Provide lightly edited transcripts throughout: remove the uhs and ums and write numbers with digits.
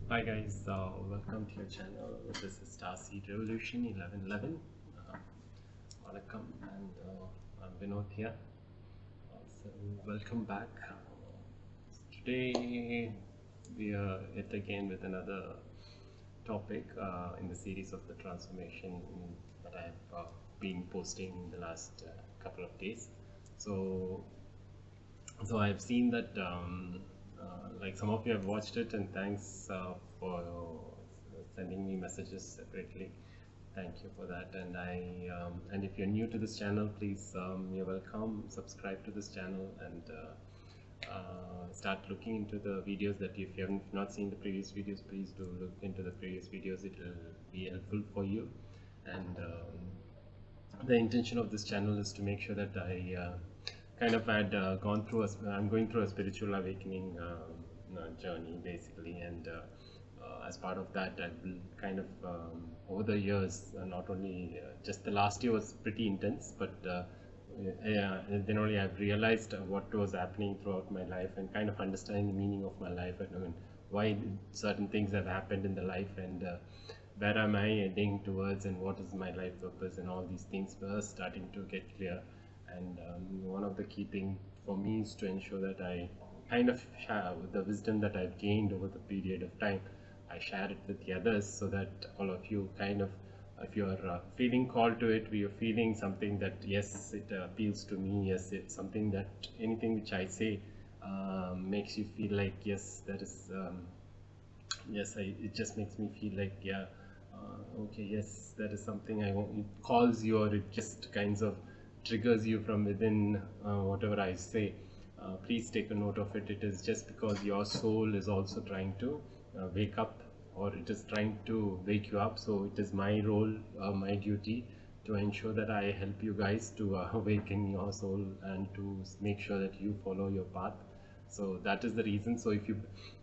Hi guys, welcome to your channel. This is Starseed Revolution 1111. Welcome, and I'm Vinoth here. So welcome back. Today we are yet again with another topic in the series of the transformation that I've been posting in the last couple of days. So I've seen that like some of you have watched it, and thanks for sending me messages separately. Thank you for that. And if you're new to this channel, please you're welcome. Subscribe to this channel and start looking into the videos that if you have not seen the previous videos, please do look into the previous videos. It will be helpful for you. And the intention of this channel is to make sure that I kind of had gone through I'm going through a spiritual awakening journey basically, and as part of that I will kind of over the years, not only just the last year was pretty intense, but yeah, and then only I've realized what was happening throughout my life and kind of understanding the meaning of my life, and I mean, why certain things have happened in the life, and where am I heading towards, and what is my life purpose, and all these things were starting to get clear. And one of the key things for me is to ensure that I kind of share the wisdom that I've gained over the period of time. I share it with the others so that all of you kind of, if you are feeling called to it, we are feeling something that yes, it appeals to me, yes, it's something that anything which I say makes you feel like yes, that is yes, it just makes me feel like yeah, okay, yes, that is something I want. It calls you, or it just kinds of triggers you from within. Whatever I say, please take a note of it. It is just because your soul is also trying to wake up, or it is trying to wake you up. So it is my role, my duty to ensure that I help you guys to awaken your soul and to make sure that you follow your path. So that is the reason. So if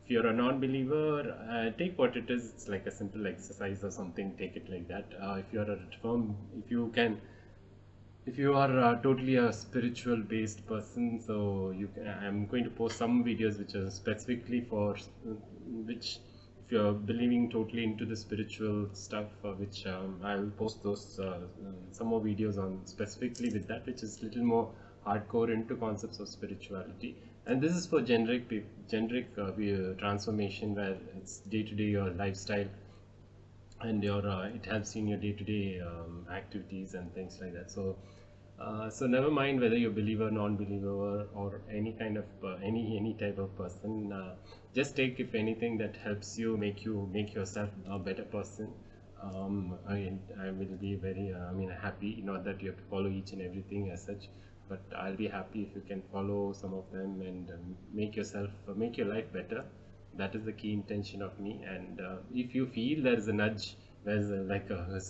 you're a non-believer, take what it is. It's like a simple exercise or something. Take it like that. If you're a firm, if you can, if you are totally a spiritual based person, so I'm going to post some videos which are specifically for which, if you're believing totally into the spiritual stuff, which I'll post those some more videos on specifically with that, which is little more hardcore into concepts of spirituality. And this is for generic transformation, where it's day to day your lifestyle, and your it helps in your day-to-day activities and things like that. So never mind whether you're believer, non-believer, or any kind of any type of person. Just take, if anything, that helps you make yourself a better person. I will be very I mean happy, not that you have to follow each and everything as such, but I'll be happy if you can follow some of them and make yourself make your life better. That is the key intention of me. And if you feel there is a nudge, there's like a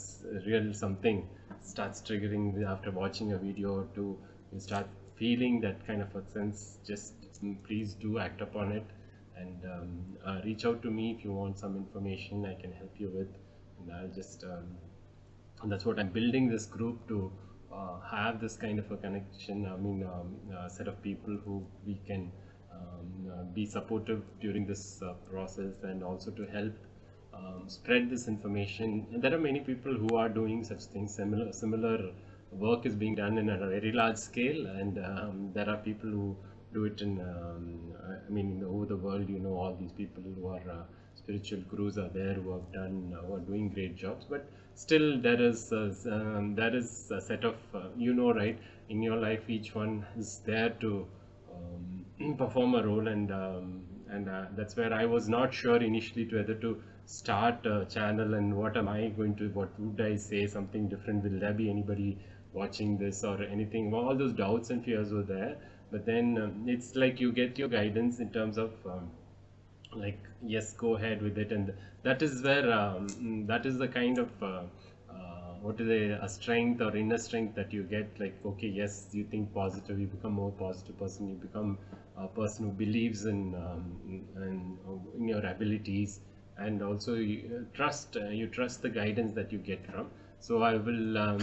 real something starts triggering after watching a video or two, you start feeling that kind of a sense, just please do act upon it, and reach out to me if you want some information I can help you with. And I'll just and that's what I'm building this group to have this kind of a connection. I mean, set of people who we can be supportive during this process, and also to help spread this information. And there are many people who are doing such things. Similar work is being done in a very large scale, and there are people who do it in I mean over the world. You know, all these people who are spiritual gurus are there, who have done who are doing great jobs. But still there is a set of you know, right, in your life each one is there to perform a role. And that's where I was not sure initially to whether to start a channel, and what am I going to, what would I say, something different, will there be anybody watching this or anything. Well, all those doubts and fears were there. But then it's like you get your guidance in terms of like yes, go ahead with it. And that is where that is the kind of what is a strength or inner strength that you get. Like, okay, yes, you think positive, you become more positive person, you become a person who believes in your abilities, and also you trust the guidance that you get from. So I will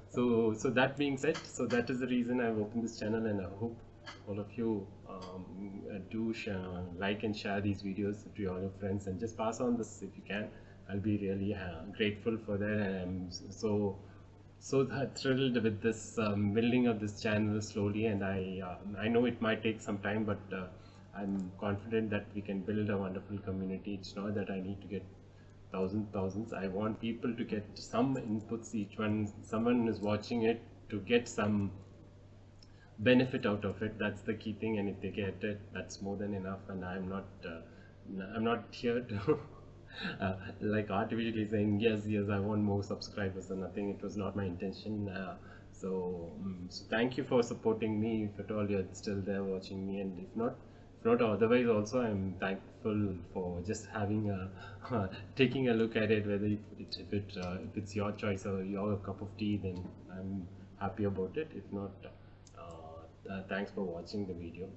so that being said, so that is the reason I've opened this channel, and I hope all of you do like and share these videos to all your friends, and just pass on this if you can. I'll be really grateful for that, and I'm thrilled with this building of this channel slowly. And I know it might take some time, but I'm confident that we can build a wonderful community. It's not that I need to get thousands. I want people to get some inputs, each one, someone is watching it, to get some benefit out of it. That's the key thing, and if they get it, that's more than enough. And I'm not here to like artificially saying yes, I want more subscribers or nothing. It was not my intention. So thank you for supporting me, if at all you're still there watching me, and if not otherwise also, I'm thankful for just having a taking a look at it. Whether if it's your choice or your cup of tea, then I'm happy about it. If not, thanks for watching the video.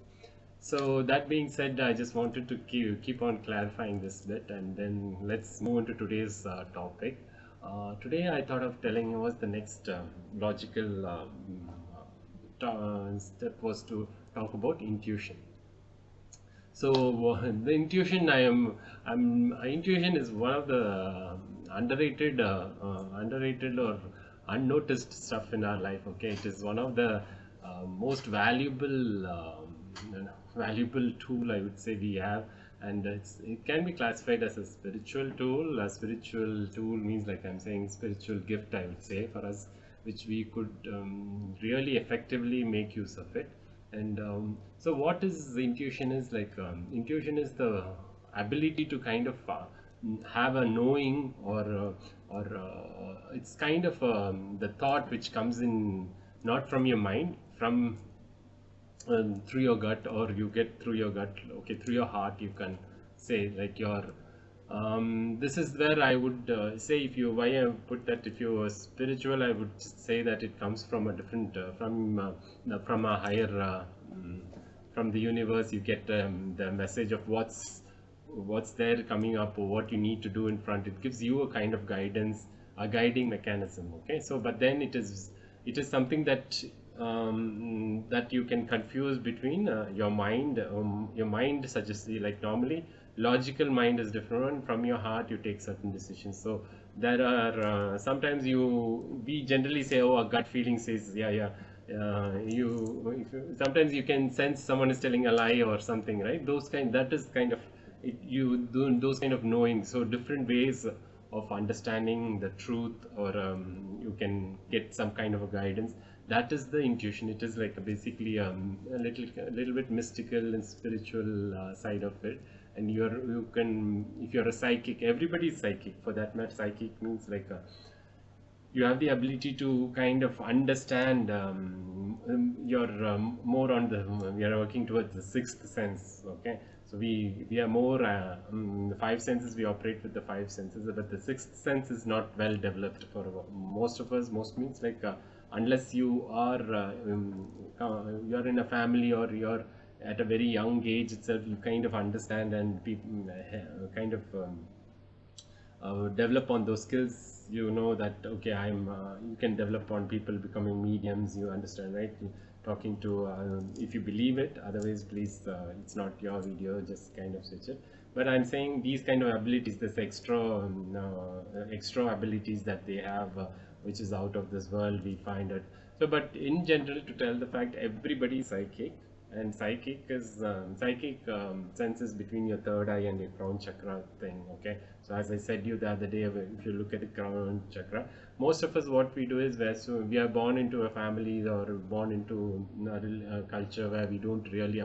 So that being said, I just wanted to keep on clarifying this bit, and then let's move into today's topic. Today I thought of telling you was the next logical step was to talk about intuition. So the intuition, intuition is one of the underrated or unnoticed stuff in our life. Okay, it is one of the most valuable tool, I would say, we have, and it can be classified as a spiritual tool. A spiritual tool means, like I'm saying, spiritual gift, I would say, for us, which we could really effectively make use of it. And so what is intuition is like, intuition is the ability to kind of have a knowing, or it's kind of the thought which comes in, not from your mind, from through your gut, or you get through your gut, okay, through your heart, you can say, like your this is where I would say, if you, why I put that, if you are spiritual, I would say that it comes from a different from a higher from the universe. You get the message of what's there coming up, or what you need to do in front. It gives you a kind of guidance, a guiding mechanism. Okay, so but then it is something that that you can confuse between your mind. Your mind suggests, like, normally logical mind is different. From your heart you take certain decisions. So there are sometimes we generally say, oh, a gut feeling says, yeah. Sometimes you can sense someone is telling a lie or something, right? That is kind of it, you do those kind of knowing. So different ways of understanding the truth, or you can get some kind of a guidance. That is the intuition. It is like basically a little bit mystical and spiritual side of it. And you can, if you're a psychic, everybody is psychic for that matter. Psychic means like you have the ability to kind of understand. You're more on we are working towards the sixth sense. Okay, so we are more the five senses. We operate with the five senses, but the sixth sense is not well developed for most of us. Most means like unless you are you're in a family, or you're at a very young age itself, you kind of understand, and people kind of develop on those skills. You know that, okay, you can develop on people becoming mediums. You understand, right? Talking to if you believe it. Otherwise, please, it's not your video, just kind of switch it. But I'm saying these kind of abilities, this extra abilities that they have, which is out of this world, we find it. So, but in general, to tell the fact, everybody is psychic. And psychic is senses between your third eye and your crown chakra thing. Okay, so as I said you the other day, if you look at the crown chakra, most of us, what we do is, we are born into a family, or born into a culture where we don't really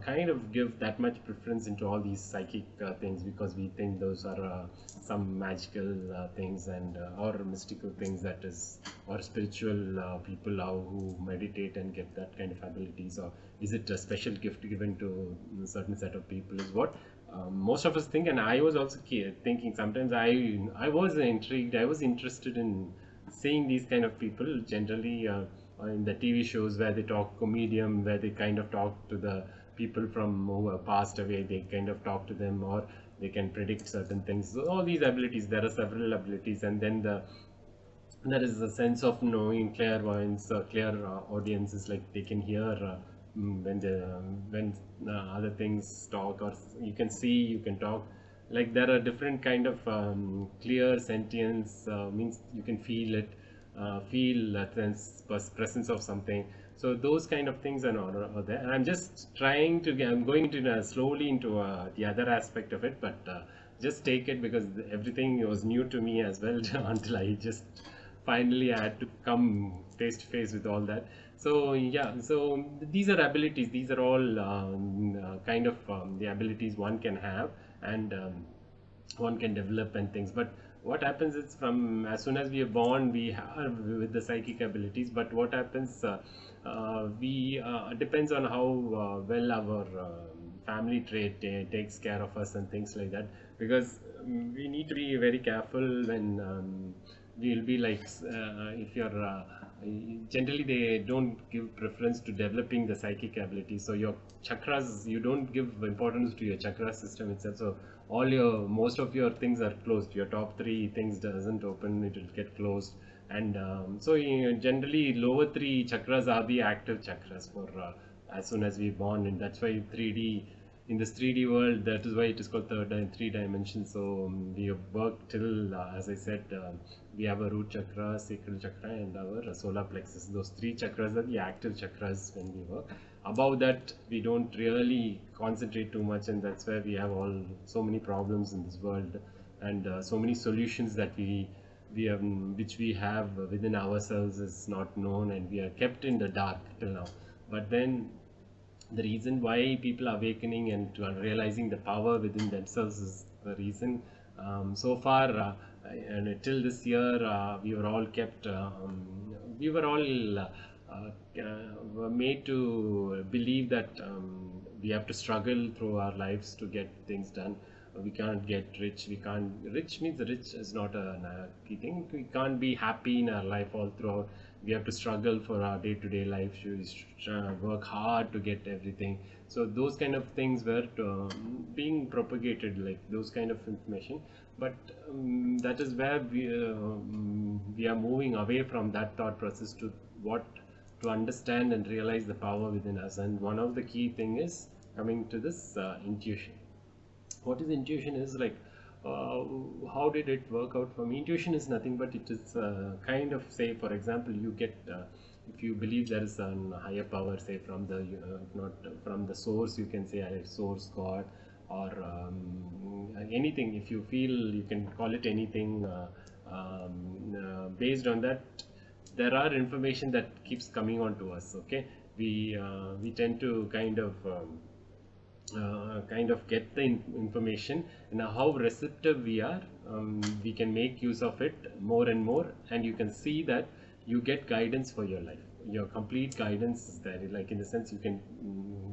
kind of give that much preference into all these psychic things, because we think those are some magical things, and or mystical things, that is, or spiritual people who meditate and get that kind of abilities, or is it a special gift given to a certain set of people, is what most of us think. And I was also thinking sometimes. I was intrigued, I was interested in seeing these kind of people generally in the TV shows where they talk comedian, where they kind of talk to the people from who have passed away. They kind of talk to them, or they can predict certain things. So all these abilities, there are several abilities. And then there is a sense of knowing, clairvoyance, clear audiences, like they can hear when other things talk, or you can see, you can talk. Like there are different kind of clear sentience, means you can feel it, feel presence of something. So those kind of things are there. And I'm just trying to I'm going into slowly into the other aspect of it, but just take it because everything was new to me as well until I just finally I had to come face to face with all that. So yeah, so these are abilities. These are all kind of the abilities one can have, and one can develop and things. But what happens is, from as soon as we are born, we have with the psychic abilities. But what happens, we depends on how well our family trait takes care of us and things like that. Because we need to be very careful when we'll be like, if you're generally they don't give preference to developing the psychic ability. So your chakras, you don't give importance to your chakra system itself. So all your most of your things are closed. Your top three things doesn't open, it will get closed. And so generally lower three chakras are the active chakras for as soon as we born. And that's why 3D, in this 3D world, that is why it is called three dimensions. So we work till as I said, we have a root chakra, sacral chakra, and our solar plexus. Those three chakras are the active chakras when we work. Above that, we don't really concentrate too much, and that's where we have all so many problems in this world, and so many solutions that we have, which we have within ourselves, is not known, and we are kept in the dark till now. But then the reason why people are awakening and to realizing the power within themselves is the reason. So far, and till this year, we were all kept, we were all were made to believe that we have to struggle through our lives to get things done. We can't get rich. We can't. Rich means rich is not a key thing. We can't be happy in our life all throughout. We have to struggle for our day-to-day life. We work hard to get everything. So those kind of things were being propagated, like those kind of information. But that is where we are moving away from that thought process to what, to understand and realize the power within us. And one of the key thing is coming to this intuition. What is intuition is like, how did it work out for me? Intuition is nothing but it is kind of, say for example, you get if you believe there is a higher power, say from the if not from the source, you can say a source, God, or anything. If you feel, you can call it anything. Based on that, there are information that keeps coming on to us. Okay, we tend to kind of get the information, and how receptive we are, we can make use of it more and more, and you can see that you get guidance for your life. Your complete guidance is there, like in the sense you can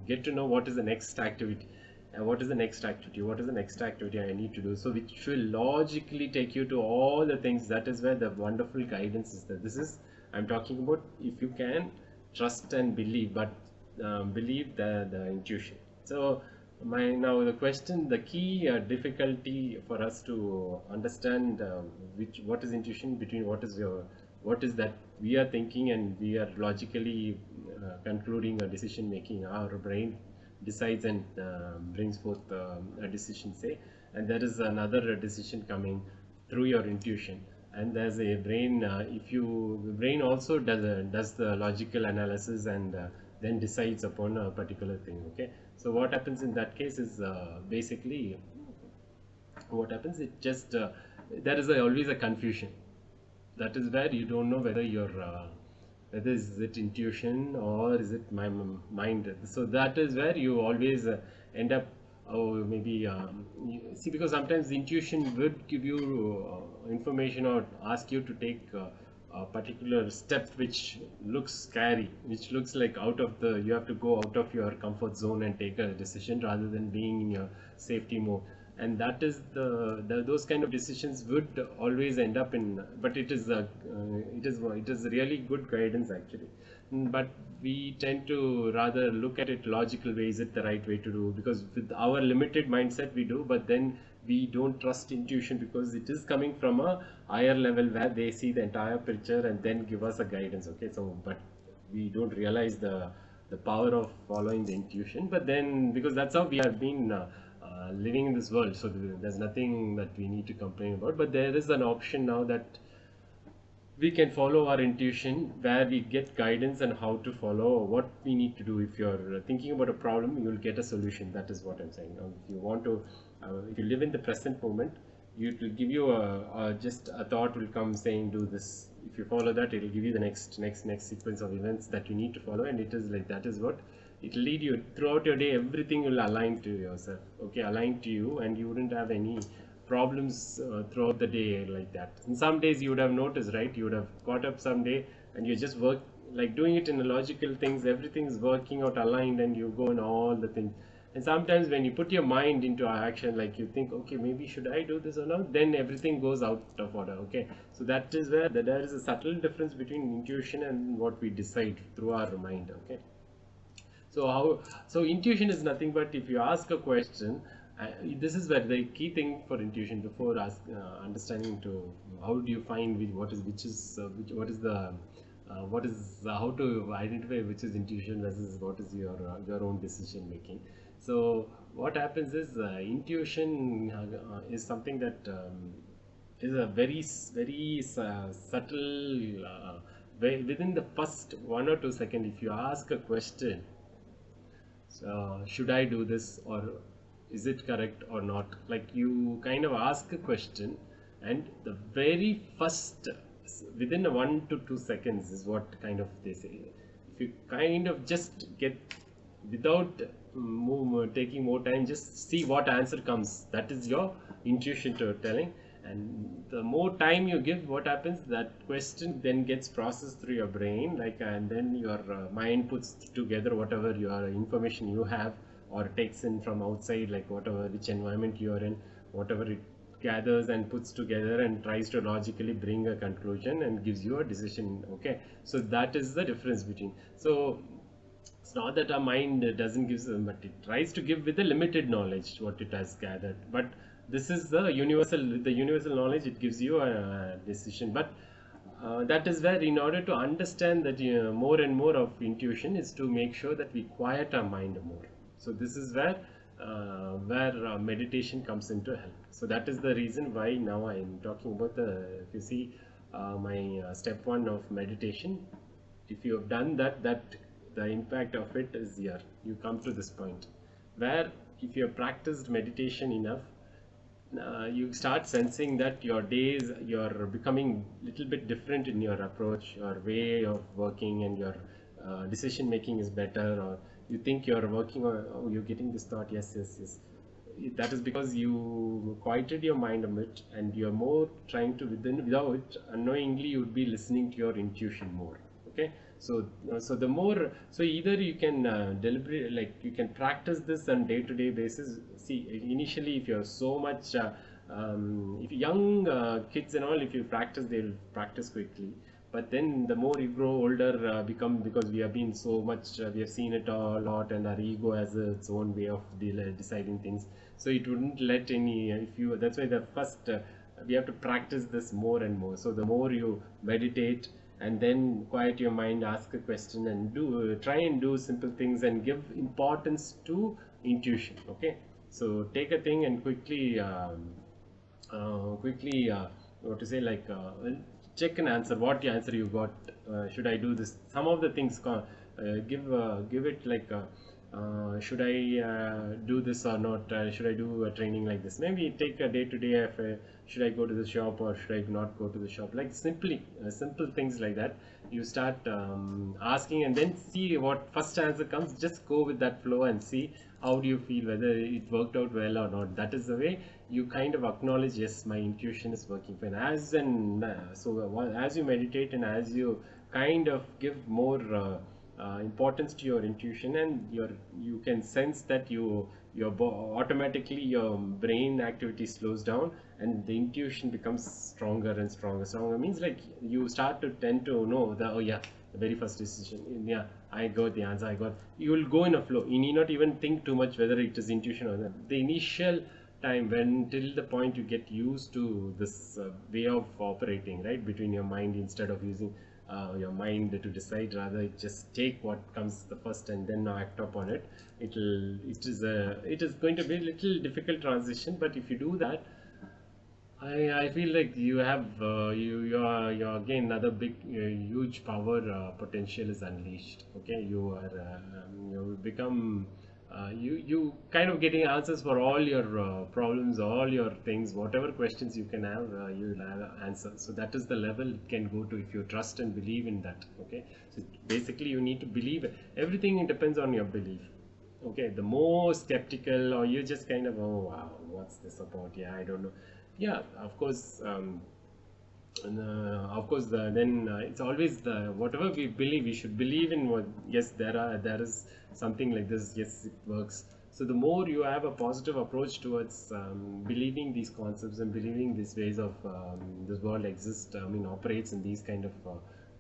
get to know what is the next activity, what is the next activity, what is the next activity I need to do, so which will logically take you to all the things. That is where the wonderful guidance is there. This is, I'm talking about, if you can trust and believe, but believe the intuition. So now the question, the key difficulty for us to understand what is intuition, between what is that we are thinking and we are logically concluding a decision making. Our brain decides and brings forth a decision, say, and there is another decision coming through your intuition. And there's a brain, the brain also does the logical analysis, and then decides upon a particular thing. Okay, so what happens in that case is basically what happens, it just there is always a confusion. That is where you don't know whether you're whether is it intuition or is it my mind. So that is where you always end up, oh maybe see, because sometimes the intuition would give you information or ask you to take a particular step which looks scary, which looks like out of the, you have to go out of your comfort zone and take a decision rather than being in your safety mode. And that is those kind of decisions would always end up in, but it is really good guidance actually. But we tend to rather look at it logical way, is it the right way to do, because with our limited mindset we do, but then we don't trust intuition because it is coming from a higher level where they see the entire picture and then give us a guidance. Okay, so but we don't realize the the power of following the intuition. But then, because that's how we have been living in this world, so there's nothing that we need to complain about. But there is an option now that we can follow our intuition, where we get guidance on how to follow what we need to do. If you're thinking about a problem, you'll get a solution. That is what I'm saying. Now, if you want to, if you live in the present moment, it will give you just a thought will come saying do this. If you follow that, it will give you the next sequence of events that you need to follow, and it is like that is what it will lead you throughout your day. Everything will align to yourself, okay, align to you, and you wouldn't have any problems throughout the day like that. And some days you would have noticed, right? You would have caught up someday, and you just work like doing it in a logical things. Everything is working out aligned, and you go in all the things. And sometimes when you put your mind into action, like you think, okay, maybe should I do this or not, then everything goes out of order. Okay, so that is where there is a subtle difference between intuition and what we decide through our mind. Okay, so intuition is nothing but if you ask a question. This is where the key thing for intuition, before understanding to how do you find what is how to identify which is intuition versus what is your own decision making. So what happens is intuition is something that is a very subtle within the first 1 or 2 seconds. If you ask a question, so should I do this, or is it correct or not, like you kind of ask a question, and the very first within 1 to 2 seconds is what kind of they say. If you kind of just get without taking more time, just see what answer comes, that is your intuition to telling. And the more time you give, what happens, that question then gets processed through your brain, like, and then your mind puts together whatever your information you have, or takes in from outside, like whatever which environment you are in, whatever it gathers and puts together and tries to logically bring a conclusion and gives you a decision. Okay, so that is the difference between. So it's not that our mind doesn't give them, but it tries to give with the limited knowledge what it has gathered. But this is the universal knowledge. It gives you a decision. But that is where, in order to understand that more and more of intuition, is to make sure that we quiet our mind more. So this is where meditation comes into help. So that is the reason why now I am talking about if you see my step 1 of meditation, if you have done that, the impact of it is here. You come to this point where if you have practiced meditation enough, you start sensing that your days, you're becoming little bit different in your approach, your way of working, and your decision making is better, or you think you're working, or oh, you're getting this thought, yes. That is because you quieted your mind a bit, and you're more trying to without unknowingly you would be listening to your intuition more. Okay, so the more, so either you can deliberate, like you can practice this on day-to-day basis. See, initially if you're so much if young kids and all, if you practice, they'll practice quickly. But then the more you grow older, because we have been so much, we have seen it a lot, and our ego has its own way of deciding things. So it wouldn't let any, that's why the first, we have to practice this more and more. So the more you meditate, and then quiet your mind, ask a question, and try and do simple things, and give importance to intuition. Okay, so take a thing and quickly what to say, like check an answer, what the answer you got. Should I do this? Some of the things give it like should I do this or not? Should I do a training like this? Maybe take a day to day. Should I go to the shop or should I not go to the shop? Like simply simple things like that. You start asking, and then see what first answer comes. Just go with that flow and see how do you feel, whether it worked out well or not. That is the way you kind of acknowledge, yes, my intuition is working fine. As you meditate, and as you kind of give more importance to your intuition, and you can sense that automatically your brain activity slows down, and the intuition becomes stronger and stronger. Means like you start to tend to know the very first decision, yeah, I got the answer, you will go in a flow. You need not even think too much whether it is intuition or not. The initial time, till the point you get used to this way of operating, right, between your mind, instead of using your mind to decide. Rather, just take what comes the first and then act upon it. It is going to be a little difficult transition, but if you do that, I feel like you have you're again another big huge power potential is unleashed. Okay, you become you kind of getting answers for all your problems, all your things, whatever questions you can have, you will have answers. So that is the level it can go to if you trust and believe in that. Okay, so basically you need to believe it. Everything depends on your belief. Okay, the more skeptical or you just kind of, oh wow, what's this about? Yeah, I don't know. Yeah, of course. And, of course, then it's always the whatever we believe, we should believe in what. Yes, there is something like this. Yes, it works. So the more you have a positive approach towards believing these concepts and believing these ways of this world exists, I mean, operates in these kind of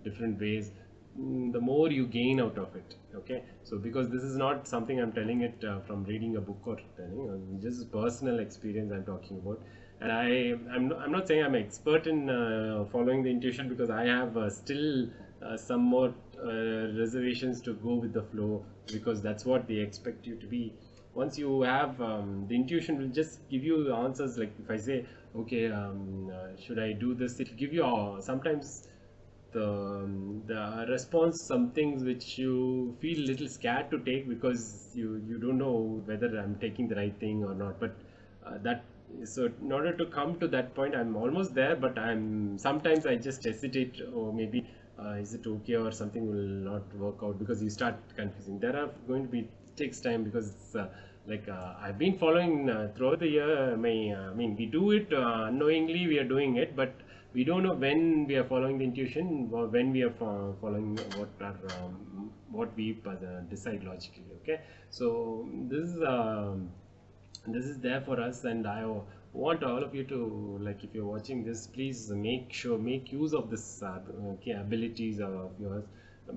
different ways, the more you gain out of it. Okay, so because this is not something I'm telling it from reading a book or telling, just personal experience I'm talking about. And I'm not saying I'm an expert in following the intuition, because I have still some more reservations to go with the flow, because that's what they expect you to be. Once you have the intuition will just give you the answers. Like if I say, okay, should I do this, it'll give you sometimes the response, some things which you feel little scared to take, because you don't know whether I'm taking the right thing or not. But that so in order to come to that point, I'm almost there, but I'm sometimes I just hesitate, or maybe is it okay, or something will not work out, because you start confusing. There are going to be takes time, because it's I've been following throughout the year. I mean, we do it unknowingly, we are doing it, but we don't know when we are following the intuition, or when we are following what we decide logically. Okay, so this is there for us, and I want all of you to, like, if you're watching this, please make use of this abilities of yours,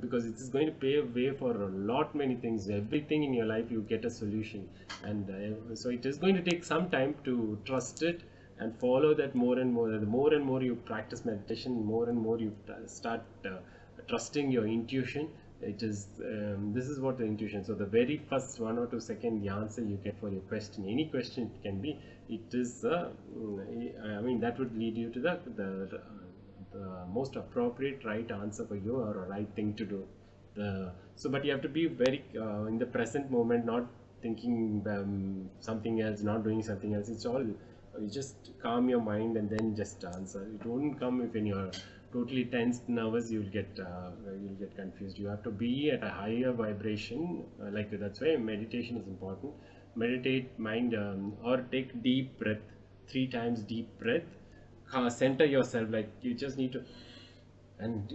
because it is going to pave way for a lot many things. Everything in your life you get a solution, and so it is going to take some time to trust it and follow that more and more. The more and more you practice meditation, more and more you start trusting your intuition. It is this is what the intuition. So the very first 1 or 2 seconds, the answer you get for your question, any question it can be, it is I mean, that would lead you to the most appropriate right answer for you, or a right thing to do. But you have to be very in the present moment, not thinking something else, not doing something else. It's all, you just calm your mind and then just answer. It won't come if when you're totally tensed, nervous, you'll get confused. You have to be at a higher vibration. That's why meditation is important. Meditate mind, or take deep breath, 3 times deep breath. Center yourself, like you just need to, and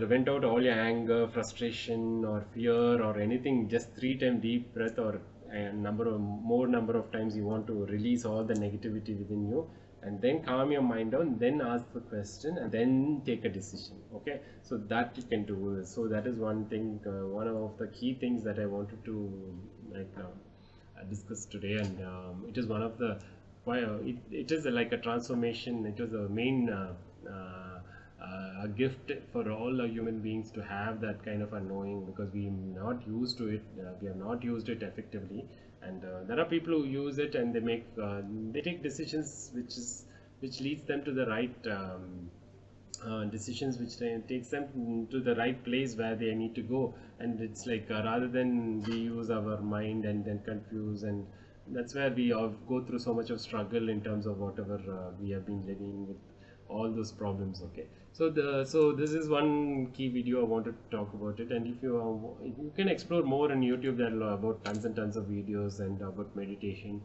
vent out all your anger, frustration, or fear, or anything. Just 3 times deep breath, or a number of times you want to release all the negativity within you, and then calm your mind down, then ask the question, and then take a decision. Okay, so that you can do. So that is one thing, one of the key things that I wanted to discuss today. And it is one of the why it is like a transformation. It was a main a gift for all human beings to have that kind of a knowing, because we are not used to it. We have not used it effectively, and there are people who use it, and they take decisions which leads them to the right decisions, which takes them to the right place where they need to go. And it's like rather than we use our mind and then confuse, and that's where we go through so much of struggle in terms of whatever we have been living with, all those problems. Okay, so this is one key video I wanted to talk about it. And if you can explore more on YouTube, there are about tons and tons of videos and about meditation.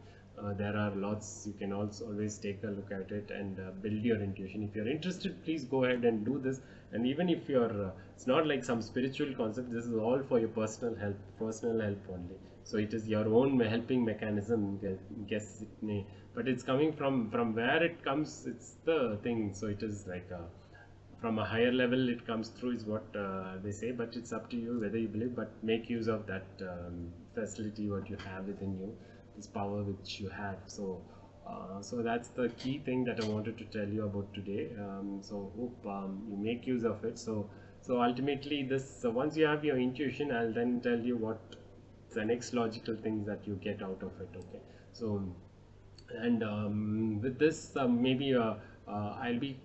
There are lots. You can also always take a look at it and build your intuition. If you're interested, please go ahead and do this. And even if you're it's not like some spiritual concept, this is all for your personal help only. So it is your own helping mechanism, guess it may, but it's coming from where it comes. It's the thing. So it is like from a higher level it comes through, is what they say. But it's up to you whether you believe. But make use of that facility what you have within you, this power which you have. So So that's the key thing that I wanted to tell you about today. So hope you make use of it. So ultimately, this once you have your intuition, I'll then tell you what the next logical things that you get out of it. Okay. So and with this, maybe I'll be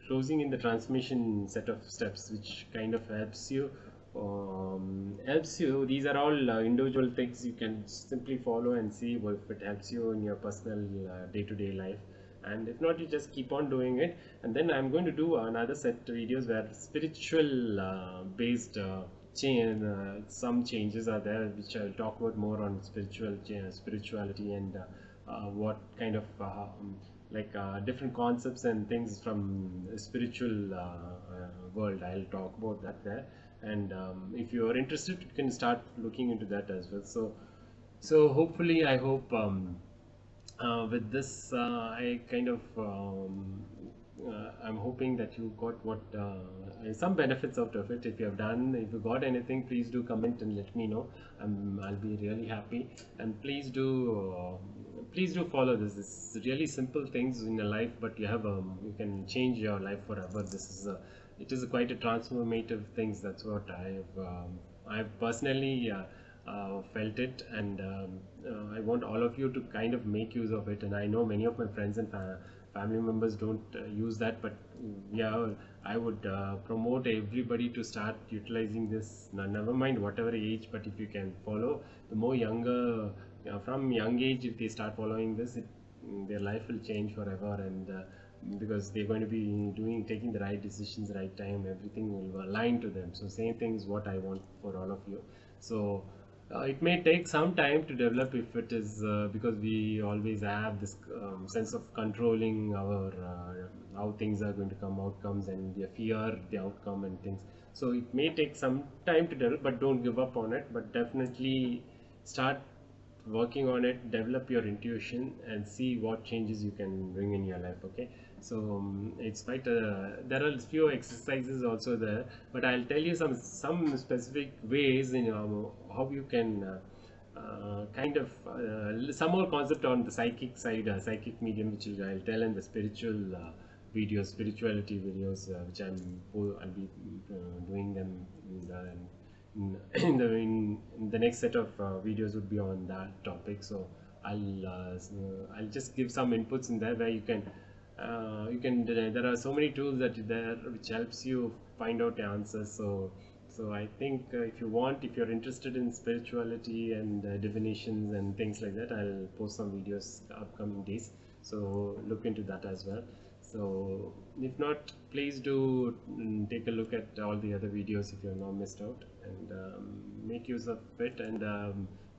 closing in the transmission set of steps, which kind of helps you. These are all individual things you can simply follow and see if it helps you in your personal day-to-day life. And if not, you just keep on doing it. And then I'm going to do another set of videos where spiritual based some changes are there, which I'll talk about more on spirituality and what kind of different concepts and things from spiritual world. I'll talk about that there. And if you are interested, you can start looking into that as well. So hopefully, I hope with this, I'm hoping that you got some benefits out of it. If you got anything, please do comment and let me know. I'll be really happy. And please do follow this. This is really simple things in your life, but you can change your life forever. It is quite a transformative things. That's what I've personally felt it, and I want all of you to kind of make use of it. And I know many of my friends and family members don't use that, but yeah, I would promote everybody to start utilizing this. Never mind whatever age, but if you can follow, the more younger, from young age, if they start following this, their life will change forever. And because they're going to be taking the right decisions, right time, everything will align to them. So same thing is what I want for all of you. So it may take some time to develop, if it is because we always have this sense of controlling our how things are going to come, outcomes, and we fear the outcome and things. So it may take some time to develop, but don't give up on it. But definitely start working on it, develop your intuition, and see what changes you can bring in your life. Okay. So it's quite there are few exercises also there, but I'll tell you some specific ways in how you can some more concept on the psychic side, psychic medium, which I'll tell in the spiritual spirituality videos, which I'll be doing them in the next set of videos would be on that topic. So I'll just give some inputs in there where there are so many tools that there which helps you find out the answers. So I think if you're interested in spirituality and divinations and things like that, I'll post some videos upcoming days. So look into that as well. So if not, please do take a look at all the other videos if you're not missed out, and make use of it, and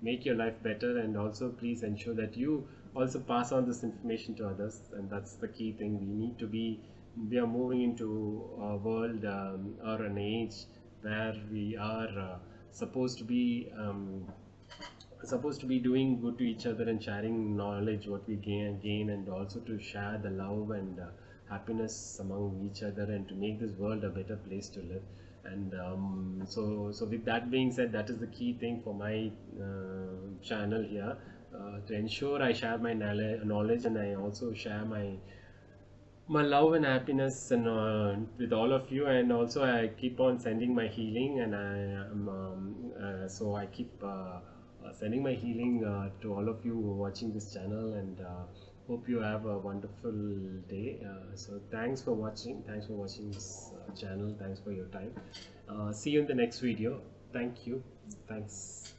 make your life better. And also please ensure that you also pass on this information to others, and that's the key thing. We are moving into a world or an age where we are supposed to be doing good to each other and sharing knowledge what we gain, and also to share the love and happiness among each other, and to make this world a better place to live. And so with that being said, that is the key thing for my channel here, to ensure I share my knowledge, and I also share my love and happiness and with all of you. And also I keep on sending my healing, and I keep sending my healing to all of you watching this channel, and hope you have a wonderful day. So thanks for watching this channel. Thanks for your time. See you in the next video. Thank you. Thanks.